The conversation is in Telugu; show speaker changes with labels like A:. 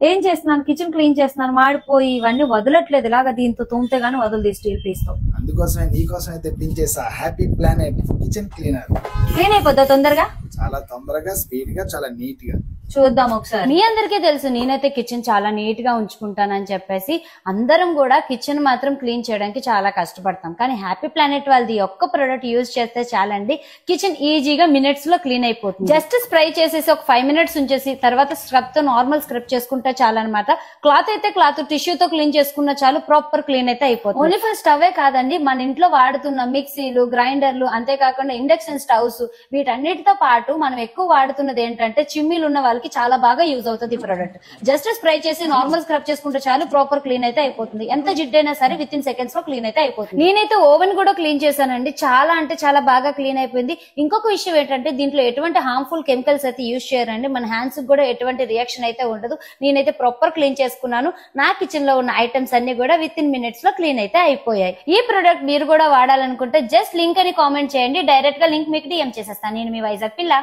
A: ఏం చేస్తున్నాను, కిచెన్ క్లీన్ చేస్తున్నాను. మాడిపోయి ఇవన్నీ వదలట్లేదు, ఇలాగా దీంతో తోమితే గానీ వదలదు స్టీల్ పీస్ తో.
B: అందుకోసమే నీకోసం తెప్పించేసా Happy Planet kitchen cleaner.
A: Clean అయిపోద్దా తొందరగా?
B: చాలా తొందరగా, స్పీడ్ గా, చాలా నీట్ గా.
A: చూద్దాం ఒకసారి. మీ అందరికీ తెలుసు నేనైతే కిచెన్ చాలా నీట్ గా ఉంచుకుంటానని చెప్పేసి, అందరం కూడా కిచెన్ మాత్రం క్లీన్ చేయడానికి చాలా కష్టపడతాం. కానీ హ్యాపీ ప్లానెట్ వాళ్ళది ఒక్క ప్రొడక్ట్ యూజ్ చేస్తే చాలండి, కిచెన్ ఈజీగా మినిట్స్ లో క్లీన్ అయిపోతుంది. జస్ట్ స్ప్రే చేసేసి ఒక 5 minutes ఉంచేసి తర్వాత స్క్రబ్ తో నార్మల్ స్క్రబ్ చేసుకుంటే చాలన్నమాట. క్లాత్ అయితే క్లాత్, టిష్యూతో క్లీన్ చేసుకున్న చాలు, ప్రాపర్ క్లీన్ అయితే అయిపోతుంది. ఓన్లీ ఫర్ స్టవే కాదండి, మన ఇంట్లో వాడుతున్న మిక్సీలు, గ్రైండర్లు, అంతేకాకుండా ఇండక్షన్ స్టవ్స్, వీటన్నిటితో పాటు మనం ఎక్కువ వాడుతున్నది ఏంటంటే చిమ్మిలు ఉన్న వాళ్ళకి చాలా బాగా యూజ్ అవుతుంది ఈ ప్రొడక్ట్. జస్ట్ స్ప్రే చేసి నార్మల్ స్క్రబ్ చేసుకుంటే చాలు, ప్రాపర్ క్లీన్ అయితే అయిపోతుంది. ఎంత జిడ్డైనా సరే విత్ ఇన్ సెకండ్స్ లో క్లీన్ అయితే అయిపోతుంది. నేనైతే ఓవెన్ కూడా క్లీన్ చేశానండి, చాలా అంటే చాలా బాగా క్లీన్ అయిపోయింది. ఇంకొక విషయం ఏంటంటే దీంట్లో ఎటువంటి హార్మ్ఫుల్ కెమికల్స్ అయితే యూజ్ చేయరండి, మన హ్యాండ్స్ కూడా ఎటువంటి రియాక్షన్ అయితే ఉండదు. నేనైతే ప్రాపర్ క్లీన్ చేసుకున్నాను. నా కిచెన్ లో ఉన్న ఐటమ్స్ అన్ని కూడా విత్ ఇన్ మినిట్స్ లో క్లీన్ అయితే అయిపోయాయి. ఈ ప్రొడక్ట్ మీరు కూడా వాడాలనుకుంటే జస్ట్ లింక్ అని కామెంట్ చేయండి, డైరెక్ట్ గా లింక్ మీకు డిఎం చేసేస్తాను. నేను మీ వైజాగ్ పిల్ల.